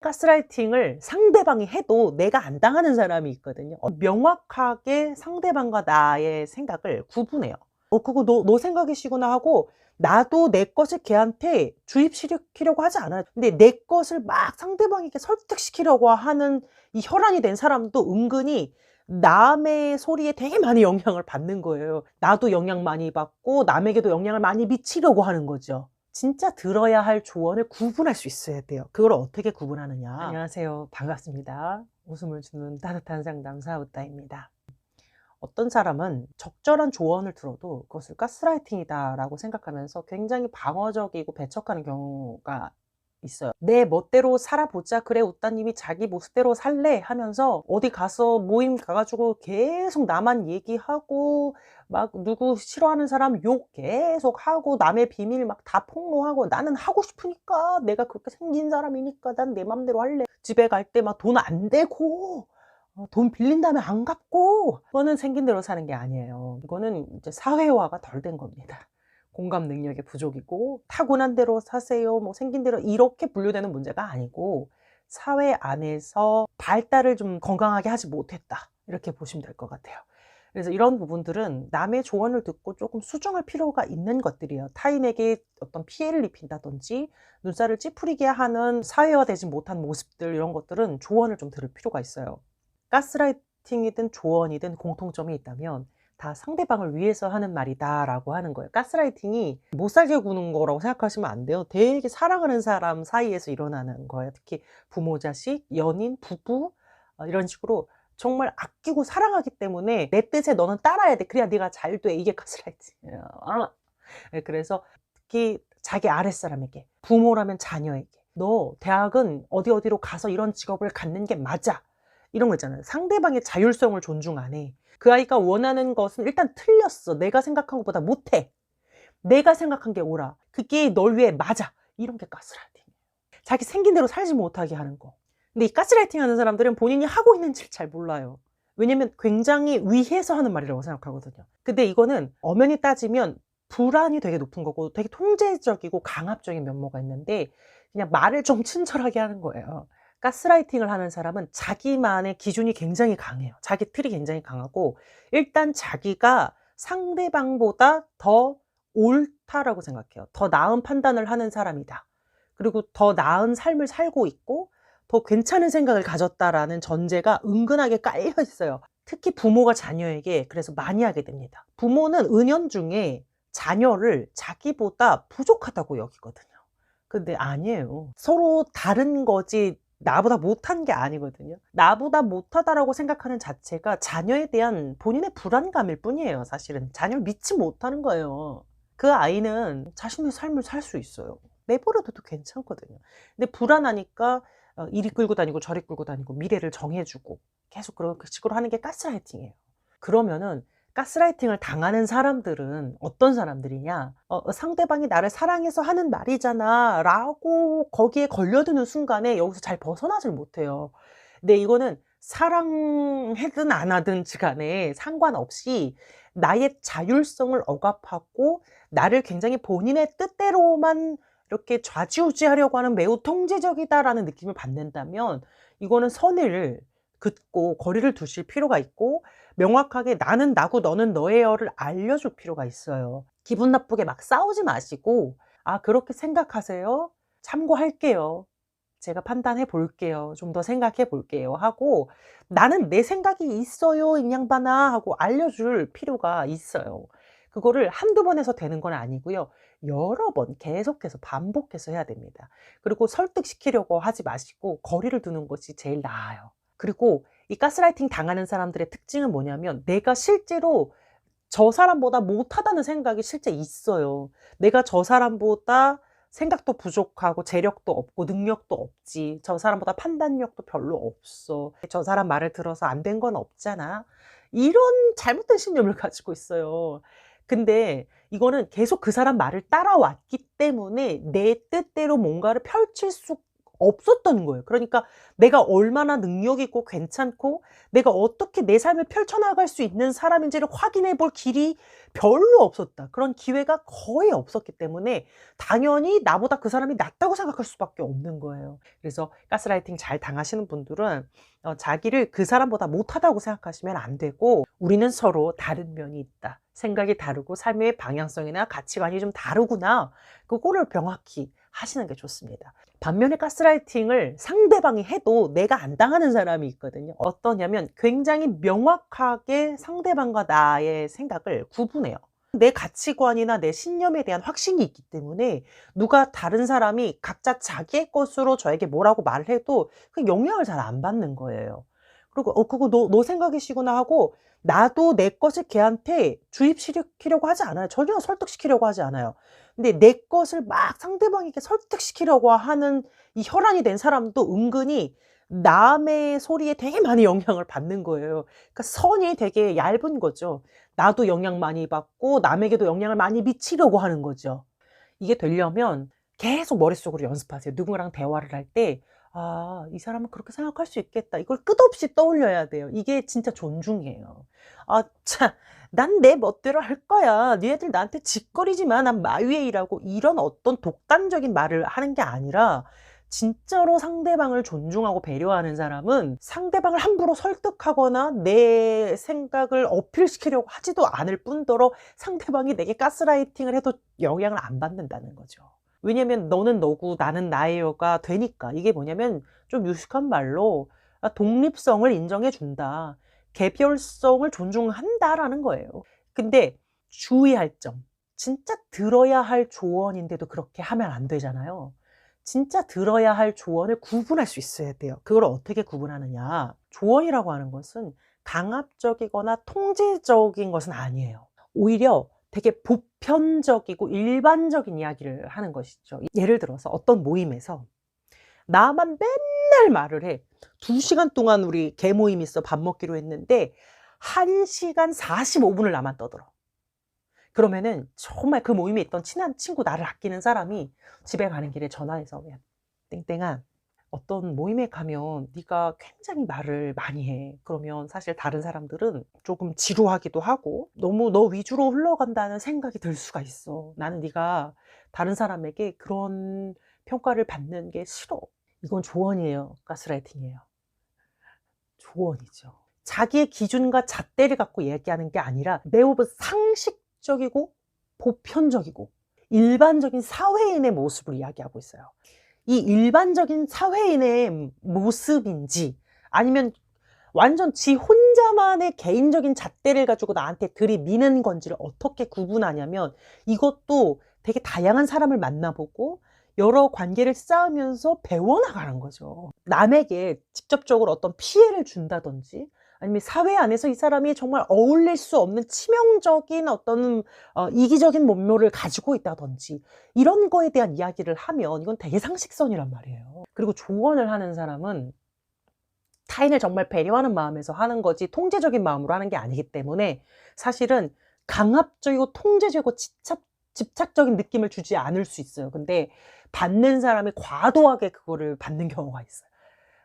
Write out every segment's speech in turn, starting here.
가스라이팅을 상대방이 해도 내가 안 당하는 사람이 있거든요. 명확하게 상대방과 나의 생각을 구분해요. 그거 너 생각이시구나 하고 나도 내 것을 걔한테 주입시키려고 하지 않아요. 근데 내 것을 막 상대방에게 설득시키려고 하는 이 혈안이 된 사람도 은근히 남의 소리에 되게 많이 영향을 받는 거예요. 나도 영향 많이 받고 남에게도 영향을 많이 미치려고 하는 거죠. 진짜 들어야 할 조언을 구분할 수 있어야 돼요. 그걸 어떻게 구분하느냐. 안녕하세요. 반갑습니다. 웃음을 주는 따뜻한 상담사 웃다입니다. 어떤 사람은 적절한 조언을 들어도 그것을 가스라이팅이다라고 생각하면서 굉장히 방어적이고 배척하는 경우가 있어요. 내 멋대로 살아보자. 그래, 웃다님이 자기 모습대로 살래 하면서 어디 가서 모임 가가지고 계속 나만 얘기하고 막 누구 싫어하는 사람 욕 계속 하고 남의 비밀 막 다 폭로하고 나는 하고 싶으니까 내가 그렇게 생긴 사람이니까 난 내 맘대로 할래. 집에 갈 때 막 돈 안 대고 돈 빌린 다음에 안 갚고 그거는 생긴 대로 사는 게 아니에요. 이거는 이제 사회화가 덜 된 겁니다. 공감 능력의 부족이고 타고난 대로 사세요, 뭐 생긴 대로 이렇게 분류되는 문제가 아니고 사회 안에서 발달을 좀 건강하게 하지 못했다 이렇게 보시면 될 것 같아요. 그래서 이런 부분들은 남의 조언을 듣고 조금 수정할 필요가 있는 것들이에요. 타인에게 어떤 피해를 입힌다든지 눈살을 찌푸리게 하는 사회화되지 못한 모습들 이런 것들은 조언을 좀 들을 필요가 있어요. 가스라이팅이든 조언이든 공통점이 있다면 다 상대방을 위해서 하는 말이다 라고 하는 거예요. 가스라이팅이 못 살게 구는 거라고 생각하시면 안 돼요. 되게 사랑하는 사람 사이에서 일어나는 거예요. 특히 부모, 자식, 연인, 부부 이런 식으로 정말 아끼고 사랑하기 때문에 내 뜻에 너는 따라야 돼. 그래야 네가 잘 돼. 이게 가스라이팅이에요. 그래서 특히 자기 아랫사람에게, 부모라면 자녀에게 너 대학은 어디로 가서 이런 직업을 갖는 게 맞아. 이런 거 있잖아요. 상대방의 자율성을 존중 안 해. 그 아이가 원하는 것은 일단 틀렸어. 내가 생각한 것보다 못해. 내가 생각한 게 옳아. 그게 널 위해 맞아. 이런 게 가스라이팅. 자기 생긴 대로 살지 못하게 하는 거. 근데 이 가스라이팅 하는 사람들은 본인이 하고 있는지를 잘 몰라요. 왜냐면 굉장히 위해서 하는 말이라고 생각하거든요. 근데 이거는 엄연히 따지면 불안이 되게 높은 거고 되게 통제적이고 강압적인 면모가 있는데 그냥 말을 좀 친절하게 하는 거예요. 가스라이팅을 하는 사람은 자기만의 기준이 굉장히 강해요. 자기 틀이 굉장히 강하고 일단 자기가 상대방보다 더 옳다라고 생각해요. 더 나은 판단을 하는 사람이다. 그리고 더 나은 삶을 살고 있고 더 괜찮은 생각을 가졌다라는 전제가 은근하게 깔려 있어요. 특히 부모가 자녀에게 그래서 많이 하게 됩니다. 부모는 은연중에 자녀를 자기보다 부족하다고 여기거든요. 근데 아니에요. 서로 다른 거지 나보다 못한 게 아니거든요. 나보다 못하다라고 생각하는 자체가 자녀에 대한 본인의 불안감일 뿐이에요. 사실은 자녀를 믿지 못하는 거예요. 그 아이는 자신의 삶을 살 수 있어요. 내버려둬도 괜찮거든요. 근데 불안하니까 이리 끌고 다니고 저리 끌고 다니고 미래를 정해주고 계속 그런 식으로 하는 게 가스라이팅이에요. 그러면은 가스라이팅을 당하는 사람들은 어떤 사람들이냐? 상대방이 나를 사랑해서 하는 말이잖아 라고 거기에 걸려드는 순간에 여기서 잘 벗어나질 못해요. 근데 이거는 사랑하든 안 하든지 간에 상관없이 나의 자율성을 억압하고 나를 굉장히 본인의 뜻대로만 이렇게 좌지우지하려고 하는 매우 통제적이다라는 느낌을 받는다면 이거는 선을 긋고 거리를 두실 필요가 있고 명확하게 나는 나고 너는 너예요를 알려줄 필요가 있어요. 기분 나쁘게 막 싸우지 마시고 그렇게 생각하세요? 참고할게요. 제가 판단해 볼게요. 좀 더 생각해 볼게요. 하고 나는 내 생각이 있어요. 이 양반아 하고 알려줄 필요가 있어요. 그거를 한두 번 해서 되는 건 아니고요. 여러 번 계속해서 반복해서 해야 됩니다. 그리고 설득시키려고 하지 마시고 거리를 두는 것이 제일 나아요. 그리고 이 가스라이팅 당하는 사람들의 특징은 뭐냐면 내가 실제로 저 사람보다 못하다는 생각이 실제 있어요. 내가 저 사람보다 생각도 부족하고 재력도 없고 능력도 없지. 저 사람보다 판단력도 별로 없어. 저 사람 말을 들어서 안 된 건 없잖아. 이런 잘못된 신념을 가지고 있어요. 근데 이거는 계속 그 사람 말을 따라왔기 때문에 내 뜻대로 뭔가를 펼칠 수 없었던 거예요. 그러니까 내가 얼마나 능력 있고 괜찮고 내가 어떻게 내 삶을 펼쳐나갈 수 있는 사람인지를 확인해 볼 길이 별로 없었다. 그런 기회가 거의 없었기 때문에 당연히 나보다 그 사람이 낫다고 생각할 수밖에 없는 거예요. 그래서 가스라이팅 잘 당하시는 분들은 자기를 그 사람보다 못하다고 생각하시면 안 되고, 우리는 서로 다른 면이 있다. 생각이 다르고 삶의 방향성이나 가치관이 좀 다르구나. 그거를 명확히 하시는 게 좋습니다. 반면에 가스라이팅을 상대방이 해도 내가 안 당하는 사람이 있거든요. 어떠냐면 굉장히 명확하게 상대방과 나의 생각을 구분해요. 내 가치관이나 내 신념에 대한 확신이 있기 때문에 누가 다른 사람이 각자 자기의 것으로 저에게 뭐라고 말을 해도 그 영향을 잘 안 받는 거예요. 그리고 그거 너 생각이시구나 하고 나도 내 것을 걔한테 주입시키려고 하지 않아요. 전혀 설득시키려고 하지 않아요. 근데 내 것을 막 상대방에게 설득시키려고 하는 이 혈안이 된 사람도 은근히 남의 소리에 되게 많이 영향을 받는 거예요. 그러니까 선이 되게 얇은 거죠. 나도 영향 많이 받고 남에게도 영향을 많이 미치려고 하는 거죠. 이게 되려면 계속 머릿속으로 연습하세요. 누구랑 대화를 할 때 아, 이 사람은 그렇게 생각할 수 있겠다. 이걸 끝없이 떠올려야 돼요. 이게 진짜 존중이에요. 아, 참, 난 내 멋대로 할 거야. 니네들 나한테 짓거리지 마. 난 마위에 일하고, 이런 어떤 독단적인 말을 하는 게 아니라 진짜로 상대방을 존중하고 배려하는 사람은 상대방을 함부로 설득하거나 내 생각을 어필시키려고 하지도 않을 뿐더러 상대방이 내게 가스라이팅을 해도 영향을 안 받는다는 거죠. 왜냐면 너는 너고 나는 나예요가 되니까. 이게 뭐냐면 좀 유식한 말로 독립성을 인정해 준다. 개별성을 존중한다라는 거예요. 근데 주의할 점. 진짜 들어야 할 조언인데도 그렇게 하면 안 되잖아요. 진짜 들어야 할 조언을 구분할 수 있어야 돼요. 그걸 어떻게 구분하느냐. 조언이라고 하는 것은 강압적이거나 통제적인 것은 아니에요. 오히려 되게 보편적이고 일반적인 이야기를 하는 것이죠. 예를 들어서 어떤 모임에서 나만 맨날 말을 해. 2시간 동안 우리 개모임 있어 밥 먹기로 했는데 1시간 45분을 나만 떠들어. 그러면은 정말 그 모임에 있던 친한 친구, 나를 아끼는 사람이 집에 가는 길에 전화해서 야, 땡땡아, 어떤 모임에 가면 네가 굉장히 말을 많이 해. 그러면 사실 다른 사람들은 조금 지루하기도 하고 너무 너 위주로 흘러간다는 생각이 들 수가 있어. 나는 네가 다른 사람에게 그런 평가를 받는 게 싫어. 이건 조언이에요. 가스라이팅이에요. 조언이죠. 자기의 기준과 잣대를 갖고 얘기하는 게 아니라 매우 상식적이고 보편적이고 일반적인 사회인의 모습을 이야기하고 있어요. 이 일반적인 사회인의 모습인지 아니면 완전 지 혼자만의 개인적인 잣대를 가지고 나한테 들이미는 건지를 어떻게 구분하냐면, 이것도 되게 다양한 사람을 만나보고 여러 관계를 쌓으면서 배워나가는 거죠. 남에게 직접적으로 어떤 피해를 준다든지 아니면 사회 안에서 이 사람이 정말 어울릴 수 없는 치명적인 어떤 이기적인 면모를 가지고 있다든지 이런 거에 대한 이야기를 하면 이건 되게 상식선이란 말이에요. 그리고 조언을 하는 사람은 타인을 정말 배려하는 마음에서 하는 거지 통제적인 마음으로 하는 게 아니기 때문에 사실은 강압적이고 통제적이고 집착적인 느낌을 주지 않을 수 있어요. 근데 받는 사람이 과도하게 그거를 받는 경우가 있어요.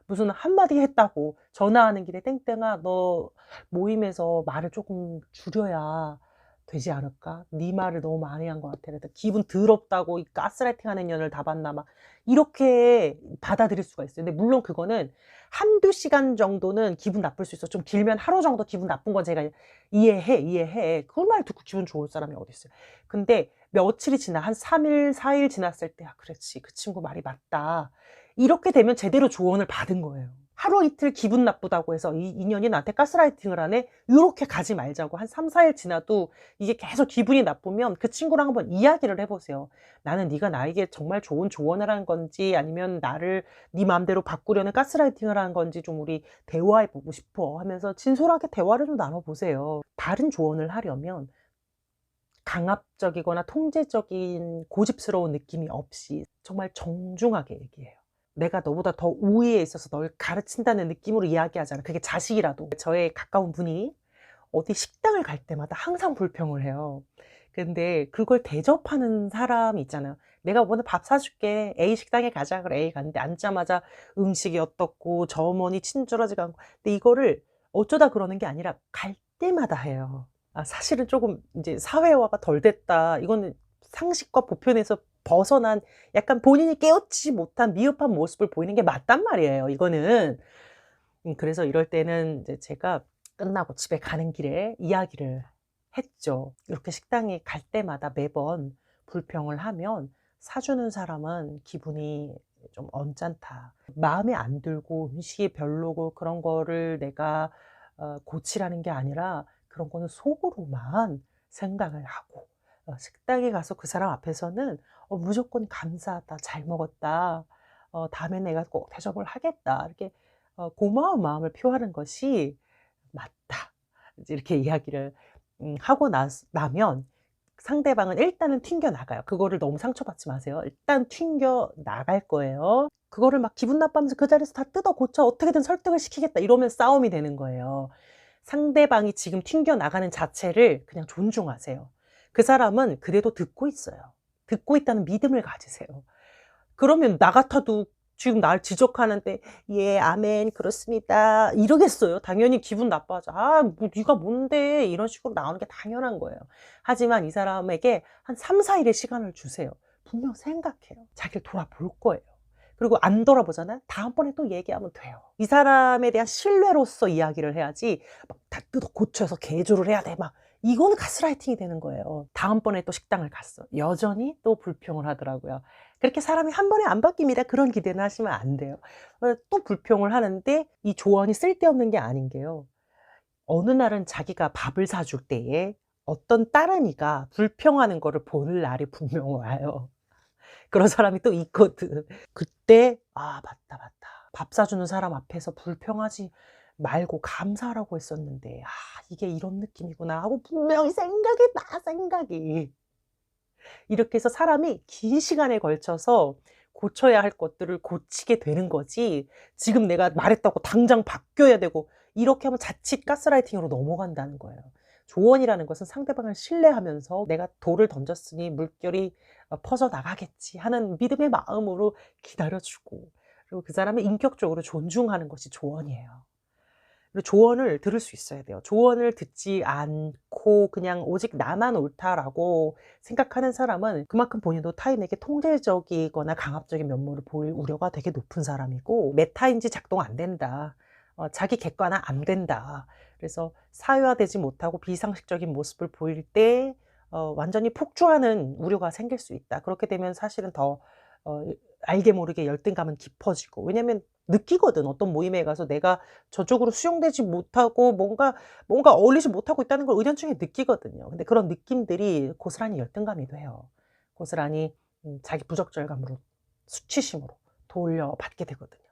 무슨 한마디 했다고 전화하는 길에 땡땡아, 너 모임에서 말을 조금 줄여야 되지 않을까? 네 말을 너무 많이 한 것 같아. 그래서 기분 더럽다고 이 가스라이팅 하는 년을 다 봤나 막 이렇게 받아들일 수가 있어요. 근데 물론 그거는 한두 시간 정도는 기분 나쁠 수 있어. 좀 길면 하루 정도 기분 나쁜 건 제가 이해해. 그 말 듣고 기분 좋을 사람이 어디 있어요. 근데 며칠이 지나 한 3일, 4일 지났을 때 아, 그렇지. 그 친구 말이 맞다. 이렇게 되면 제대로 조언을 받은 거예요. 하루 이틀 기분 나쁘다고 해서 이 인연이 나한테 가스라이팅을 하네? 이렇게 가지 말자고. 한 3, 4일 지나도 이게 계속 기분이 나쁘면 그 친구랑 한번 이야기를 해보세요. 나는 네가 나에게 정말 좋은 조언을 한 건지 아니면 나를 네 마음대로 바꾸려는 가스라이팅을 한 건지 좀 우리 대화해보고 싶어 하면서 진솔하게 대화를 좀 나눠보세요. 바른 조언을 하려면 강압적이거나 통제적인 고집스러운 느낌이 없이 정말 정중하게 얘기해요. 내가 너보다 더 우위에 있어서 널 가르친다는 느낌으로 이야기하잖아. 그게 자식이라도. 저의 가까운 분이 어디 식당을 갈 때마다 항상 불평을 해요. 근데 그걸 대접하는 사람이 있잖아요. 내가 오늘 밥 사줄게. A 식당에 가자. 그래 A 갔는데 앉자마자 음식이 어떻고 점원이 친절하지가 않고. 근데 이거를 어쩌다 그러는 게 아니라 갈 때마다 해요. 사실은 조금 이제 사회화가 덜 됐다. 이거는 상식과 보편에서 벗어난 약간 본인이 깨우치지 못한 미흡한 모습을 보이는 게 맞단 말이에요, 이거는. 그래서 이럴 때는 이제 제가 끝나고 집에 가는 길에 이야기를 했죠. 이렇게 식당에 갈 때마다 매번 불평을 하면 사주는 사람은 기분이 좀 언짢다. 마음에 안 들고 음식이 별로고 그런 거를 내가 고치라는 게 아니라 그런 거는 속으로만 생각을 하고 식당에 가서 그 사람 앞에서는 무조건 감사하다, 잘 먹었다, 다음에 내가 꼭 대접을 하겠다, 이렇게 고마운 마음을 표하는 것이 맞다. 이제 이렇게 이야기를 하고 나면 상대방은 일단은 튕겨 나가요. 그거를 너무 상처받지 마세요. 일단 튕겨 나갈 거예요. 그거를 막 기분 나빠하면서 그 자리에서 다 뜯어 고쳐 어떻게든 설득을 시키겠다 이러면 싸움이 되는 거예요. 상대방이 지금 튕겨 나가는 자체를 그냥 존중하세요. 그 사람은 그래도 듣고 있어요. 듣고 있다는 믿음을 가지세요. 그러면 나 같아도 지금 날 지적하는데 "예 아멘 그렇습니다." 이러겠어요? 당연히 기분 나빠하죠. "아 뭐 네가 뭔데." 이런 식으로 나오는 게 당연한 거예요. 하지만 이 사람에게 한 3-4 일의 시간을 주세요. 분명 생각해요. 자기를 돌아볼 거예요. 그리고 안 돌아보잖아요? 다음번에 또 얘기하면 돼요. 이 사람에 대한 신뢰로서 이야기를 해야지 막 다 뜯어 고쳐서 개조를 해야 돼 막 이거는 가스라이팅이 되는 거예요. 다음번에 또 식당을 갔어. 여전히 또 불평을 하더라고요. 그렇게 사람이 한 번에 안 바뀝니다. 그런 기대는 하시면 안 돼요. 또 불평을 하는데 이 조언이 쓸데없는 게 아닌 게요. 어느 날은 자기가 밥을 사줄 때에 어떤 따른이가 불평하는 거를 볼 날이 분명 와요. 그런 사람이 또 있거든. 그때 '아 맞다, 맞다. 밥 사주는 사람 앞에서 불평하지 말고 감사하라고 했었는데 이게 이런 느낌이구나.' 하고 분명히 생각이 나, 생각이. 이렇게 해서 사람이 긴 시간에 걸쳐서 고쳐야 할 것들을 고치게 되는 거지 지금 내가 말했다고 당장 바뀌어야 되고 이렇게 하면 자칫 가스라이팅으로 넘어간다는 거예요. 조언이라는 것은 상대방을 신뢰하면서 '내가 돌을 던졌으니 물결이 퍼져나가겠지.' 하는 믿음의 마음으로 기다려 주고 그리고 그 사람을 인격적으로 존중하는 것이 조언이에요. 그리고 조언을 들을 수 있어야 돼요. 조언을 듣지 않고 그냥 '오직 나만 옳다.'라고 생각하는 사람은 그만큼 본인도 타인에게 통제적이거나 강압적인 면모를 보일 우려가 되게 높은 사람이고 '메타인지 작동 안 된다. 자기 객관화 안 된다.' 그래서 사회화되지 못하고 비상식적인 모습을 보일 때 완전히 폭주하는 우려가 생길 수 있다. 그렇게 되면 사실은 더 어 알게 모르게 열등감은 깊어지고 왜냐면 느끼거든. 어떤 모임에 가서 내가 저쪽으로 수용되지 못하고 뭔가 어울리지 못하고 있다는 걸 은연중에 느끼거든요. 근데 그런 느낌들이 고스란히 열등감이 돼요. 고스란히 자기 부적절감으로 수치심으로 돌려받게 되거든요.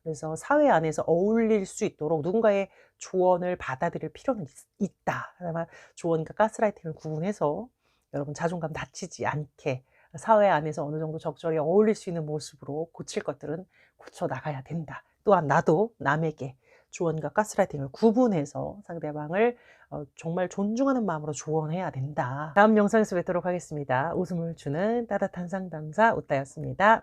그래서 사회 안에서 어울릴 수 있도록 누군가의 조언을 받아들일 필요는 있다. 다만 조언과 가스라이팅을 구분해서 여러분 자존감 다치지 않게 사회 안에서 어느 정도 적절히 어울릴 수 있는 모습으로 고칠 것들은 고쳐 나가야 된다. 또한 나도 남에게 조언과 가스라이팅을 구분해서 상대방을 정말 존중하는 마음으로 조언해야 된다. 다음 영상에서 뵙도록 하겠습니다. 웃음을 주는 따뜻한 상담사 웃다였습니다.